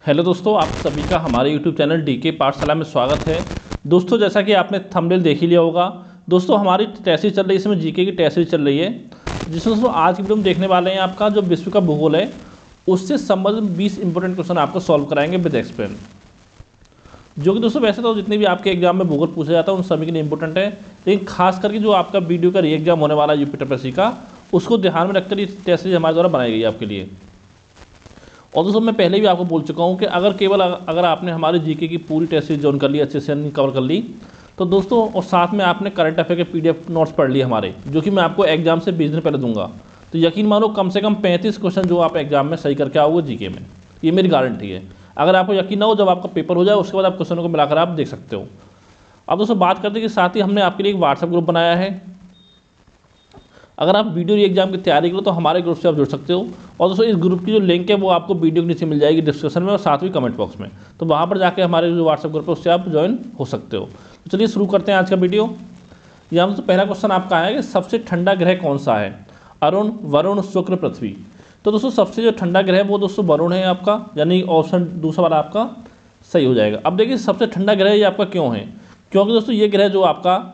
Hello दोस्तों, आप सभी का हमारे यूट्यूब चैनल डीके पाठशाला में स्वागत है। दोस्तों, जैसा कि आपने थंबनेल देख ही लिया होगा, दोस्तों हमारी टेस्ट सीरीज चल रही है, इसमें जीके की टेस्ट सीरीज चल रही है, जिसमें दोस्तों आज की वीडियो में देखने वाले हैं आपका जो विश्व का भूगोल है उससे संबंधित 20 इंपॉर्टेंट क्वेश्चन आपको सॉल्व कराएंगे विद एक्सप्लेन। जो कि दोस्तों वैसे तो जितने भी आपके एग्जाम में भूगोल पूछा जाता है उन सभी के लिए इंपॉर्टेंट है, लेकिन खास करके जो आपका वीडियो का री एग्जाम होने वाला है यूपी टीएसपीएससी का, उसको ध्यान में रखकर ये टेस्ट सीरीज हमारे द्वारा बनाई गई है आपके लिए। और दोस्तों मैं पहले भी आपको बोल चुका हूँ कि अगर आपने हमारे जीके की पूरी टेस्ट सीरीज ज्वाइन कर ली, अच्छे से कवर कर ली, तो दोस्तों और साथ में आपने करंट अफेयर के पीडीएफ नोट्स पढ़ लिए हमारे, जो कि मैं आपको एग्जाम से 20 दिन पहले दूंगा, तो यकीन मानो कम से कम 35 क्वेश्चन जो आप एग्जाम में सही करके आओगे जीके में, ये मेरी गारंटी है। अगर आपको यकीन ना हो, जब आपका पेपर हो जाए उसके बाद आप क्वेश्चनों को मिलाकर आप देख सकते हो। अब दोस्तों बात करते हैं कि साथ ही हमने आपके लिए एक व्हाट्सएप ग्रुप बनाया है। अगर आप वीडियो एग्जाम की तैयारी करो तो हमारे ग्रुप से आप जुड़ सकते हो। और दोस्तों इस ग्रुप की जो लिंक है वो आपको वीडियो के नीचे मिल जाएगी डिस्क्रिप्शन में और साथ ही कमेंट बॉक्स में, तो वहाँ पर जाके हमारे जो व्हाट्सएप ग्रुप है उससे आप ज्वाइन हो सकते हो। तो चलिए शुरू करते हैं आज का वीडियो। यहाँ तो पहला क्वेश्चन आपका है कि सबसे ठंडा ग्रह कौन सा है? अरुण, वरुण, शुक्र, पृथ्वी। तो दोस्तों सबसे जो ठंडा ग्रह है वो दोस्तों वरुण है आपका, यानी ऑप्शन दूसरा वाला आपका सही हो जाएगा। अब देखिए सबसे ठंडा ग्रह ये आपका क्यों है? क्योंकि दोस्तों ये ग्रह जो आपका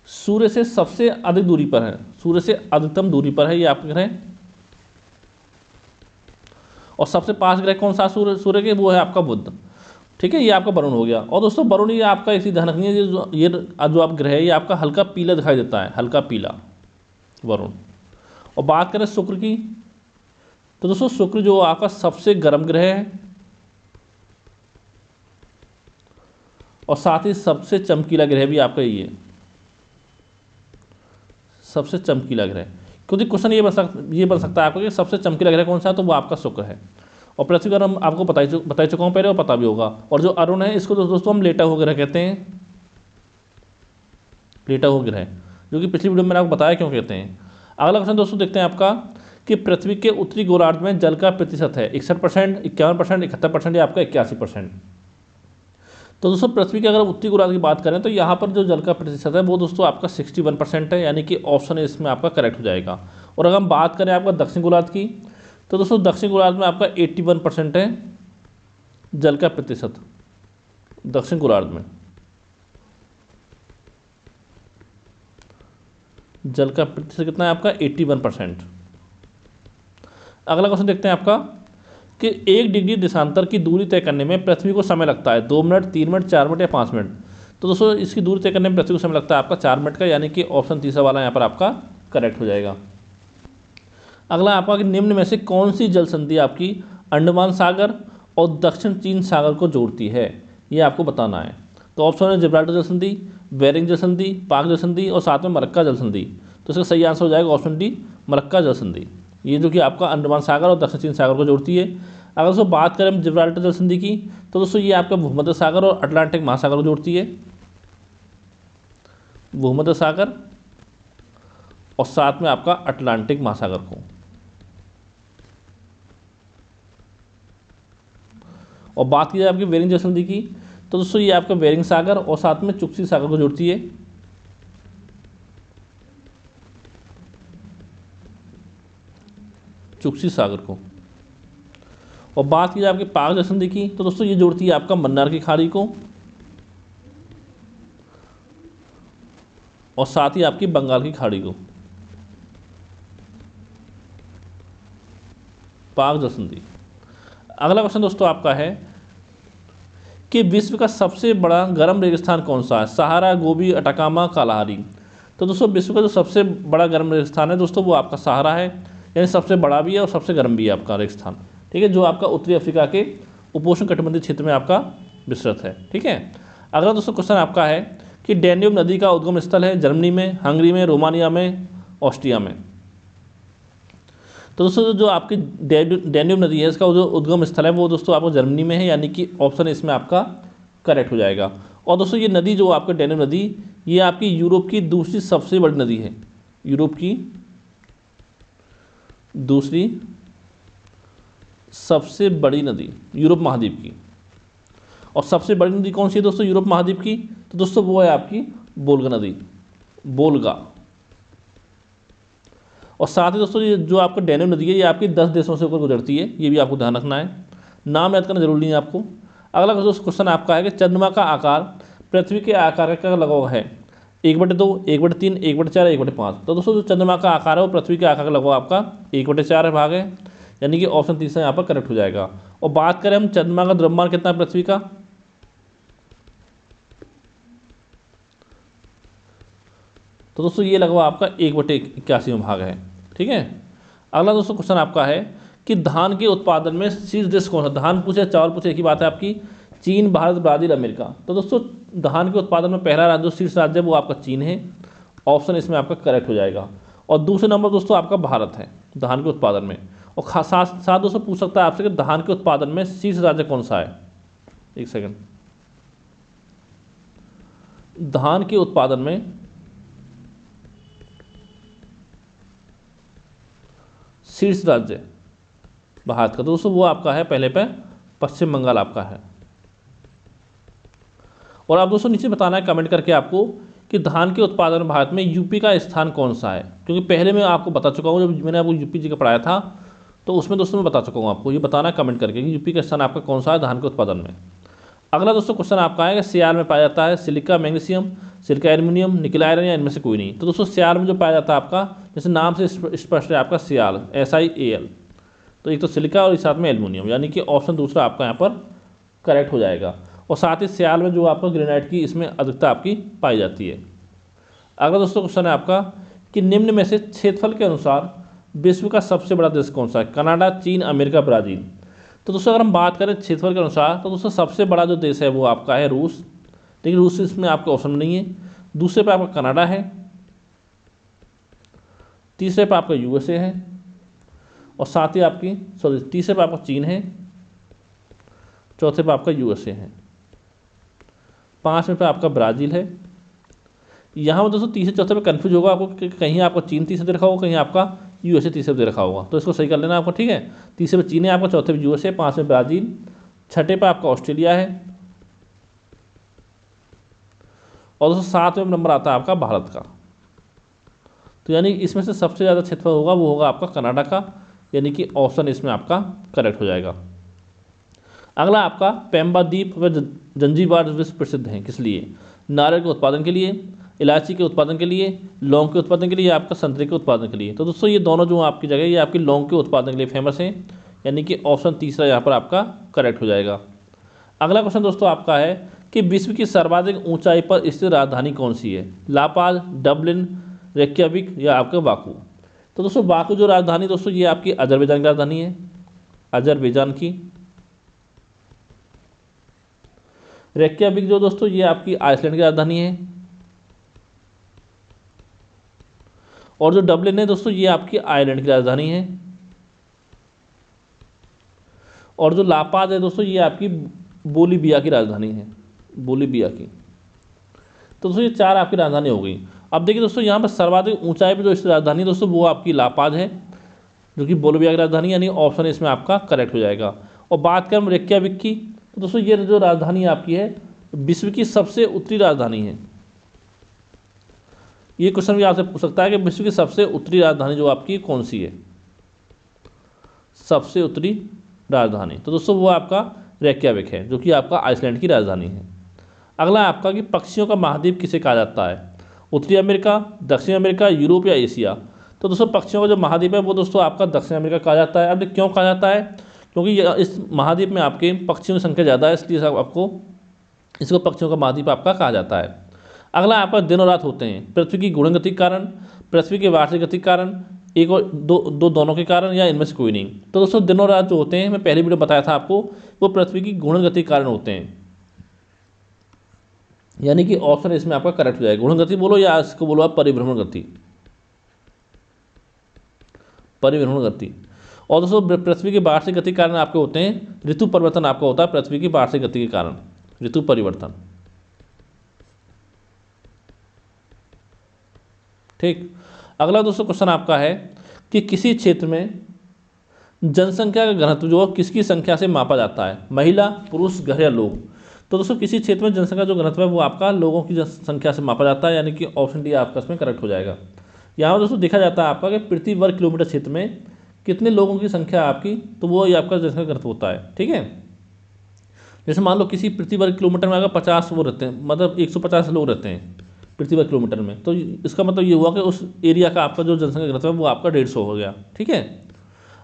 सूर्य से सबसे अधिक दूरी पर है, सूर्य से अधिकतम दूरी पर है ये आपका ग्रह। और सबसे पास ग्रह कौन सा सूर्य के? वो है आपका बुध। ठीक है, ये आपका वरुण हो गया। और दोस्तों वरुण ये आपका इसी ध्यान रखनी है, ये जो आप ग्रह है ये आपका हल्का पीला दिखाई देता है, हल्का पीला वरुण। और बात करें शुक्र की, तो दोस्तों शुक्र जो आपका सबसे गर्म ग्रह है और साथ ही सबसे चमकीला ग्रह भी आपका ये सबसे चमकीला ग्रह। क्योंकि क्वेश्चन ये बन सकता है आपको कि सबसे चमकीला ग्रह कौन सा है, तो वो आपका शुक्र है। और पृथ्वी का हम आपको बता चुका हूँ पहले और पता भी होगा। और जो अरुण है इसको दोस्तों हम लेटा हुआ ग्रह कहते हैं, लेटा हुआ ग्रह, जो कि पिछली वीडियो में मैंने आपको बताया क्यों कहते हैं। अगला क्वेश्चन दोस्तों देखते हैं आपका कि पृथ्वी के उत्तरी गोलार्ध में जल का प्रतिशत है 61%, 51%, 71% या आपका 81%। तो दोस्तों पृथ्वी के अगर उत्तरी गोलार्ध की बात करें तो यहाँ पर जो जल का प्रतिशत है वो दोस्तों आपका 61% है, यानी कि ऑप्शन है इसमें आपका करेक्ट हो जाएगा। और अगर हम बात करें आपका दक्षिण गोलार्ध की, तो दोस्तों दक्षिण गोलार्ध में आपका 81% है जल का प्रतिशत। दक्षिण गोलार्ध में जल का प्रतिशत कितना है आपका? 81%। अगला क्वेश्चन देखते हैं आपका कि 1 डिग्री देशांतर की दूरी तय करने में पृथ्वी को समय लगता है 2 मिनट, 3 मिनट, 4 मिनट या 5 मिनट। तो दोस्तों इसकी दूरी तय करने में पृथ्वी को समय लगता है आपका 4 मिनट का, यानी कि ऑप्शन तीसरा वाला यहाँ पर आपका करेक्ट हो जाएगा। अगला आपका कि निम्न में से कौन सी जल संधि आपकी अंडमान सागर और दक्षिण चीन सागर को जोड़ती है, ये आपको बताना है। तो ऑप्शन है जिब्राल्टर जल संधि, बेरिंग जल संधि, पाक जल संधि और साथ में मलक्का जल संधि। तो इसका सही आंसर हो जाएगा ऑप्शन डी, मलक्का जल संधि, ये जो कि आपका अंडमान सागर और दक्षिण चीन सागर को जोड़ती है। अगर दोस्तों बात करें जिब्राल्टर जल संधि की, तो दोस्तों ये आपका भूमध्य सागर और अटलांटिक महासागर को जोड़ती है, भूमध्य सागर और साथ में आपका अटलांटिक महासागर को। और बात की जाए आपकी बेरिंग जल संधि की, तो दोस्तों ये आपका बेरिंग सागर और साथ में चुक्सी सागर को जोड़ती है, चुक्सी सागर को। और बात की जाए आपकी पाक जल संधि की, तो दोस्तों ये जोड़ती है आपका मन्नार की खाड़ी को और साथ ही आपकी बंगाल की खाड़ी को। पाक जल संधि। अगला क्वेश्चन दोस्तों आपका है कि विश्व का सबसे बड़ा गर्म रेगिस्तान कौन सा है? सहारा, गोबी, अटाकामा, कालाहारी। तो दोस्तों विश्व का जो सबसे बड़ा गर्म रेगिस्तान है दोस्तों वो आपका सहारा है, यानी सबसे बड़ा भी है और सबसे गर्म भी है आपका रेगिस्तान। ठीक है, जो आपका उत्तरी अफ्रीका के उपोष्ण कटिबंधीय क्षेत्र में आपका विस्तृत है। ठीक है, अगला दोस्तों क्वेश्चन आपका है कि डैन्यूब नदी का उद्गम स्थल है जर्मनी में, हंगरी में, रोमानिया में, ऑस्ट्रिया में। तो दोस्तों जो आपकी डैन्यूब नदी है इसका जो उद्गम स्थल है वो दोस्तों आपको जर्मनी में है, यानी कि ऑप्शन इसमें आपका करेक्ट हो जाएगा। और दोस्तों ये नदी जो आपका डैन्यूब नदी ये आपकी यूरोप की दूसरी सबसे बड़ी नदी है, यूरोप की दूसरी सबसे बड़ी नदी यूरोप महाद्वीप की। और सबसे बड़ी नदी कौन सी है दोस्तों यूरोप महाद्वीप की? तो दोस्तों वो है आपकी वोल्गा नदी, वोल्गा। और साथ ही दोस्तों ये जो आपका डैन्यूब नदी है ये आपकी 10 देशों से होकर गुजरती है, ये भी आपको ध्यान रखना है। नाम याद करना जरूरी नहीं है आपको। अगला क्वेश्चन आपका है कि चंद्रमा का आकार पृथ्वी के आकार का लगभग है 1/2, 1/3, 1/4, 1/5। तो दोस्तों जो चंद्रमा का आकार है वो पृथ्वी के आकार का लगभग आपका 1/4 भाग है, यानी कि ऑप्शन तीसरा यहाँ पर करेक्ट हो जाएगा। और बात करें हम चंद्रमा का द्रव्यमान कितना है पृथ्वी का, तो दोस्तों ये लगभग आपका 1/81 भाग है। ठीक है। अगला दोस्तों क्वेश्चन आपका है कि धान के उत्पादन में शीर्ष देश कौन सा। धान पूछे, चावल पूछे, एक ही बात है आपकी। चीन, भारत, ब्राज़ील, अमेरिका। तो दोस्तों धान के उत्पादन में पहला राज्य जो शीर्ष राज्य है वो आपका चीन है, ऑप्शन इसमें आपका करेक्ट हो जाएगा। और दूसरे नंबर दोस्तों आपका भारत है धान के उत्पादन में। और साथ साथ दोस्तों पूछ सकता है आपसे कि धान के उत्पादन में शीर्ष राज्य कौन सा है। एक सेकंड, धान के उत्पादन में शीर्ष राज्य भारत का, तो दोस्तों वो आपका है पहले पे पश्चिम बंगाल आपका है। और आप दोस्तों नीचे बताना है कमेंट करके आपको कि धान के उत्पादन में भारत में यूपी का स्थान कौन सा है, क्योंकि पहले मैं आपको बता चुका हूँ, जब मैंने आपको यूपी जी का पढ़ाया था तो उसमें दोस्तों मैं बता चुका हूँ आपको। ये बताना है कमेंट करके कि यूपी का स्थान आपका कौन सा है धान के उत्पादन में। अगला दोस्तों क्वेश्चन आपका है कि सियार में पाया जाता है सिलिका, मैग्नीशियम, सिलिका, एल्यूमिनियम, निकल आयरन या इनमें से कोई नहीं। तो दोस्तों सियार में जो पाया जाता है आपका, जैसे नाम से स्पष्ट है आपका सियाल, SiAl, तो एक तो सिलिका और साथ में एल्यूमिनियम, यानी कि ऑप्शन दूसरा आपका यहाँ पर करेक्ट हो जाएगा। और साथ ही सियाल में जो आपका ग्रेनाइट की इसमें अधिकता आपकी पाई जाती है। अगला दोस्तों क्वेश्चन है आपका कि निम्न में से क्षेत्रफल के अनुसार विश्व का सबसे बड़ा देश कौन सा है। कनाडा, चीन, अमेरिका, ब्राज़ील। तो दोस्तों अगर हम बात करें क्षेत्रफल के अनुसार तो दोस्तों सबसे बड़ा जो देश है वो आपका है रूस, लेकिन रूस इसमें आपके ऑप्शन नहीं है। दूसरे पे आपका कनाडा है, तीसरे पे आपका USA है, और साथ ही आपकी तीसरे पे आपका चीन है, चौथे पे आपका USA है, पाँचवें पे आपका ब्राज़ील है। यहाँ पर दोस्तों तीसरे चौथे पे कन्फ्यूज होगा आपको कि कहीं आपको चीन तीसरे दे रखा होगा, कहीं आपका USA तीसरे दे रखा होगा, तो इसको सही कर लेना आपको। ठीक है, तीसरे पे चीन है आपका, चौथे पे USA, पाँचवें ब्राज़ील, छठे पे आपका ऑस्ट्रेलिया है, और दोस्तों सातवें नंबर आता है आपका भारत का। तो यानी इसमें से सबसे ज़्यादा क्षेत्रफल होगा वो होगा आपका कनाडा का, यानी कि ऑप्शन इसमें आपका करेक्ट हो जाएगा। अगला आपका पेम्बा द्वीप व जंजीबार विश्व प्रसिद्ध हैं किस लिए। नारियल के उत्पादन के लिए, इलायची के उत्पादन के लिए, लौंग के उत्पादन के लिए, आपका संतरे के उत्पादन के लिए। तो दोस्तों ये दोनों जो आपकी जगह ये आपकी लौंग के उत्पादन के लिए फेमस हैं, यानी कि ऑप्शन तीसरा यहाँ पर आपका करेक्ट हो जाएगा। अगला क्वेश्चन दोस्तों आपका है कि विश्व की सर्वाधिक ऊंचाई पर स्थित राजधानी कौन सी है। लापाज, डबलिन, रेक्याविक या आपका बाकू। तो दोस्तों बाकू जो राजधानी दोस्तों ये आपकी अजरबैजान की राजधानी है, अजरबैजान की। रेक्याविक जो दोस्तों ये आपकी आइसलैंड की राजधानी है, और जो डबलिन है दोस्तों ये आपकी आयरलैंड की राजधानी है, और जो लापाज है दोस्तों ये आपकी बोलीविया की राजधानी है, बोलीविया की। तो दोस्तों ये चार आपकी राजधानी हो गई। अब देखिए दोस्तों यहाँ पर सर्वाधिक ऊंचाई पर जो इस राजधानी है दोस्तों वो आपकी लापाज है, जो कि बोलीविया की राजधानी, यानी ऑप्शन इसमें आपका करेक्ट हो जाएगा। और बात करें रेक्याविक की, तो दोस्तों ये जो राजधानी आपकी है विश्व की सबसे उत्तरी राजधानी है। ये क्वेश्चन भी आपसे पूछ सकता है कि विश्व की सबसे उत्तरी राजधानी जो आपकी कौन सी है, सबसे उत्तरी राजधानी। तो दोस्तों वो आपका रेक्याविक है, जो कि आपका आइसलैंड की राजधानी है। अगला आपका कि पक्षियों का महाद्वीप किसे कहा जाता है। उत्तरी अमेरिका, दक्षिण अमेरिका, यूरोप या एशिया। तो दोस्तों पक्षियों का जो महाद्वीप है वो दोस्तों आपका दक्षिण अमेरिका कहा जाता है। अब क्यों कहा जाता है, क्योंकि इस महाद्वीप में आपके पक्षियों की संख्या ज़्यादा है, इसलिए आपको इसको पक्षियों का महाद्वीप आपका कहा जाता है। अगला आपका दिन और रात होते हैं पृथ्वी की गुणगति के कारण, पृथ्वी के वार्षिक गति के कारण, एक और दोनों के कारण, या इनमें से कोई नहीं। तो दोस्तों दिन और रात जो होते हैं, मैं पहले वीडियो बताया था आपको, वो पृथ्वी की गुणगति के कारण होते हैं, यानी कि ऑप्शन इसमें आपका करेक्ट हो जाएगा। गुणगति बोलो या इसको बोलो आप परिभ्रमण गति, परिभ्रमण गति। और दोस्तों पृथ्वी की वार्षिक गति के कारण आपके होते हैं ऋतु परिवर्तन, आपका होता है पृथ्वी की वार्षिक गति के कारण ऋतु परिवर्तन। ठीक। अगला दोस्तों क्वेश्चन आपका है कि किसी क्षेत्र में जनसंख्या का घनत्व जो किसकी संख्या से मापा जाता है। महिला, पुरुष, घर या लोग। तो दोस्तों किसी क्षेत्र में जनसंख्या जो घनत्व है वो आपका लोगों की संख्या से मापा जाता है, यानी कि ऑप्शन डी आपका इसमें करेक्ट हो जाएगा। यहाँ पर दोस्तों देखा जाता है आपका कि प्रति वर्ग किलोमीटर क्षेत्र में कितने लोगों की संख्या है आपकी, तो वो ये आपका जनसंख्या घनत्व होता है। ठीक है, जैसे मान लो किसी प्रति वर्ग किलोमीटर में अगर 50 वो रहते हैं, मतलब 150 लोग रहते हैं प्रति वर्ग किलोमीटर में, तो इसका मतलब ये हुआ कि उस एरिया का आपका जो जनसंख्या घनत्व है वो आपका 150 हो गया। ठीक है,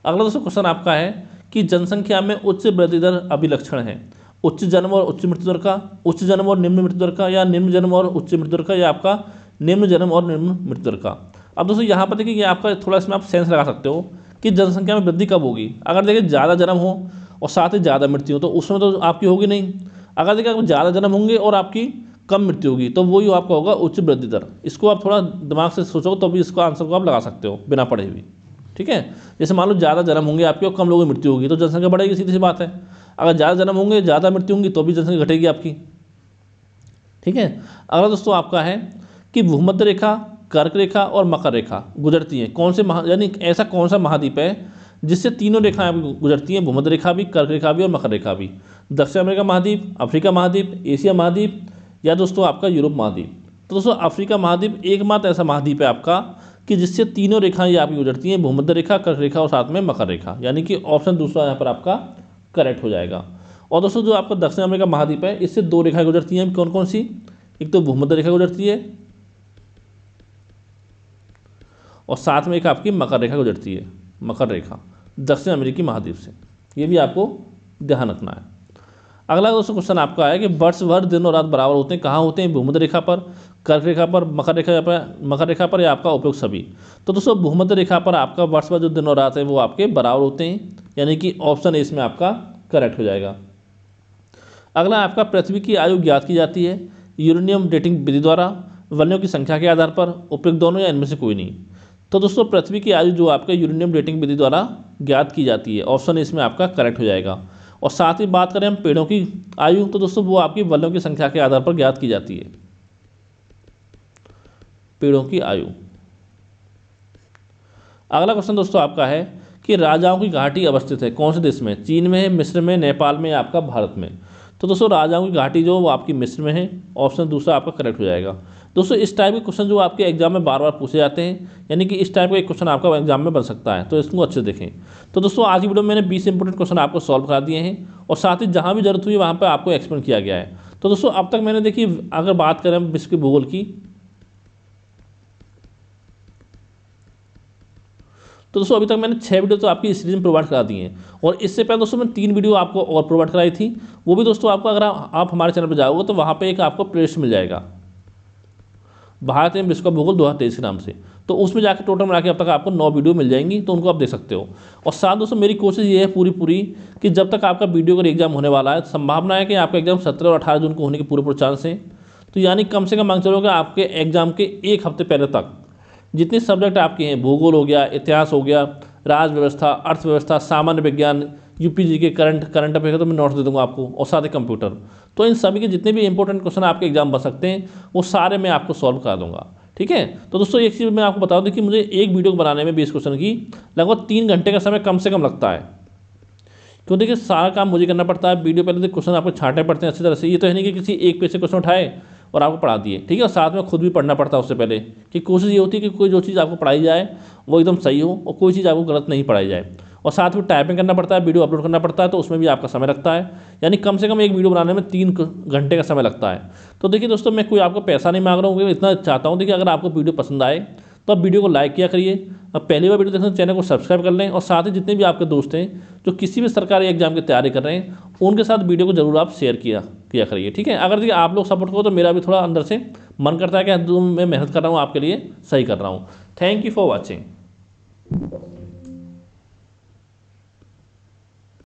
अगला दोस्तों क्वेश्चन आपका है कि जनसंख्या में उच्च वृद्धि दर अभिलक्षण है, उच्च जन्म और उच्च मृत्यु दर का, उच्च जन्म और निम्न मृत्यु दर का, या निम्न जन्म और उच्च मृत्यु दर का, या आपका निम्न जन्म और निम्न मृत्यु दर का। अब दोस्तों यहाँ पर देखिए, ये आपका थोड़ा इसमें आप सेंस लगा सकते हो कि जनसंख्या में वृद्धि कब होगी। अगर देखिए ज़्यादा जन्म हो और साथ ही ज़्यादा मृत्यु हो तो उसमें तो आपकी होगी नहीं। अगर देखिए अगर ज़्यादा जन्म होंगे और आपकी कम मृत्यु होगी तो वही आपका होगा उच्च वृद्धि दर। इसको आप थोड़ा दिमाग से सोचो तो भी इसको आंसर को आप लगा सकते हो बिना पढ़े भी। ठीक है, जैसे मान लो ज़्यादा जन्म होंगे आपके और कम लोगों की मृत्यु होगी तो जनसंख्या बढ़ेगी, सीधी सी बात है। अगर ज़्यादा जन्म होंगे ज़्यादा मृत्यु होंगी तो भी जनसंख्या घटेगी आपकी। ठीक है, अगला दोस्तों आपका है कि भूमध्य रेखा, कर्क रेखा और मकर रेखा गुजरती हैं कौन से यानी ऐसा कौन सा महाद्वीप है जिससे तीनों रेखाएं गुजरती हैं, भूमध्य रेखा भी, कर्क रेखा भी और मकर रेखा भी। दक्षिण अमेरिका महाद्वीप, अफ्रीका महाद्वीप, एशिया महाद्वीप, या दोस्तों आपका यूरोप महाद्वीप। तो दोस्तों अफ्रीका महाद्वीप एकमात्र ऐसा महाद्वीप है आपका कि जिससे तीनों रेखाएं आपकी गुजरती हैं, भूमध्य रेखा, कर्क रेखा और साथ में मकर रेखा, यानी कि ऑप्शन दूसरा यहाँ पर आपका करेक्ट हो जाएगा। और दोस्तों जो आपका दक्षिण अमेरिका महाद्वीप है इससे दो रेखाएं गुजरती हैं, कौन कौन सी, एक तो भूमध्य रेखा गुजरती है और साथ में एक आपकी मकर रेखा गुजरती है, मकर रेखा दक्षिण अमेरिकी महाद्वीप से, ये भी आपको ध्यान रखना है। अगला दोस्तों क्वेश्चन आपका है कि वर्ष भर दिन और रात बराबर होते हैं, कहाँ होते हैं, भूमध्य रेखा पर, कर्क रेखा पर, मकर रेखा पर, या आपका उपयुक्त सभी। तो दोस्तों भूमध्य रेखा पर आपका वर्ष भर जो दिन और रात है वो आपके बराबर होते हैं, यानी कि ऑप्शन ए इसमें आपका करेक्ट हो जाएगा। अगला आपका पृथ्वी की आयु ज्ञात की जाती है यूरेनियम डेटिंग विधि द्वारा, वलयों की संख्या के आधार पर, उपयुक्त दोनों या इनमें से कोई नहीं। तो दोस्तों पृथ्वी की आयु जो आपके यूरेनियम डेटिंग विधि द्वारा ज्ञात की जाती है, ऑप्शन इसमें आपका करेक्ट हो जाएगा। और साथ ही बात करें हम पेड़ों की आयु, तो दोस्तों वो आपकी वलयों की संख्या के आधार पर ज्ञात की जाती है, पेड़ों की आयु। अगला क्वेश्चन दोस्तों आपका है कि राजाओं की घाटी अवस्थित है कौन से देश में, चीन में है, मिस्र में, नेपाल में, या आपका भारत में। तो दोस्तों राजाओं की घाटी जो वो आपकी मिस्र में है, ऑप्शन दूसरा आपका करेक्ट हो जाएगा। दोस्तों इस टाइप के क्वेश्चन जो आपके एग्जाम में बार बार पूछे जाते हैं, यानी कि इस टाइप का एक क्वेश्चन आपका एग्जाम में बन सकता है, तो इसको अच्छे देखें। तो दोस्तों आज की वीडियो में मैंने 20 इंपॉर्टेंट क्वेश्चन आपको सॉल्व करा दिए हैं और साथ ही जहाँ भी जरूरत हुई वहाँ पर आपको एक्सप्लेन किया गया है। तो दोस्तों अब तक मैंने देखिए अगर बात करें विश्व के भूगोल की, तो दोस्तों अभी तक मैंने 6 वीडियो तो आपकी सीरीज में प्रोवाइड करा दी हैं, और इससे पहले दोस्तों मैंने 3 वीडियो आपको और प्रोवाइड कराई थी। वो भी दोस्तों आपको अगर आप हमारे चैनल पर जाओगे तो वहाँ पे एक आपको प्लेलिस्ट मिल जाएगा, भारत एवं विश्व का भूगोल 2023 के नाम से। तो उसमें जाकर टोटल मिला के अब तक आपको 9 वीडियो मिल जाएंगी, तो उनको आप देख सकते हो। और साथ दोस्तों मेरी कोशिश ये है पूरी कि जब तक आपका वीडियो का एग्जाम होने वाला है, संभावना है कि आपका एग्जाम 17 और 18 जून को होने के पूरे चांस हैं। तो यानी कम से कम मांग चलो कि आपके एग्जाम के एक हफ्ते पहले तक जितने सब्जेक्ट आपके हैं, भूगोल हो गया, इतिहास हो गया, राज व्यवस्था, अर्थव्यवस्था, सामान्य विज्ञान, यूपीजी के करंट अफेयर, तो मैं नोट्स दे दूंगा आपको, और साथ ही कंप्यूटर। तो इन सभी के जितने भी इंपॉर्टेंट क्वेश्चन आपके एग्जाम बन सकते हैं वो सारे मैं आपको सॉल्व करा दूंगा। ठीक है, तो दोस्तों एक चीज़ मैं आपको बता दूं कि मुझे एक वीडियो को बनाने में 20 क्वेश्चन की लगभग 3 घंटे का समय कम से कम लगता है, क्यों देखिए सारा काम मुझे करना पड़ता है। वीडियो पहले तो क्वेश्चन आपको छांटने पड़ते हैं अच्छी तरह से, ये तो है नहीं कि किसी एक पेज से क्वेश्चन उठाए और आपको पढ़ा दिए। ठीक है, और साथ में खुद भी पढ़ना पड़ता है उससे पहले, कि कोशिश ये होती है कि कोई जो चीज़ आपको पढ़ाई जाए वो एकदम सही हो और कोई चीज़ आपको गलत नहीं पढ़ाई जाए। और साथ में टाइपिंग करना पड़ता है, वीडियो अपलोड करना पड़ता है, तो उसमें भी आपका समय लगता है, यानी कम से कम एक वीडियो बनाने में 3 घंटे का समय लगता है। तो देखिए दोस्तों मैं कोई आपको पैसा नहीं मांग रहा हूँ, इतना चाहता हूँ देखिए अगर आपको वीडियो पसंद आए तो आप वीडियो को लाइक किया करिए, अब पहली बार वीडियो देखते हैं चैनल को सब्सक्राइब कर लें, और साथ ही जितने भी आपके दोस्त हैं जो किसी भी सरकारी एग्जाम की तैयारी कर रहे हैं उनके साथ वीडियो को जरूर आप शेयर किया करिए। ठीक है, अगर देखिए आप लोग सपोर्ट करो तो मेरा भी थोड़ा अंदर से मन करता है कि मैं मेहनत कर रहा हूँ आपके लिए, सही कर रहा हूँ। Thank you for watching.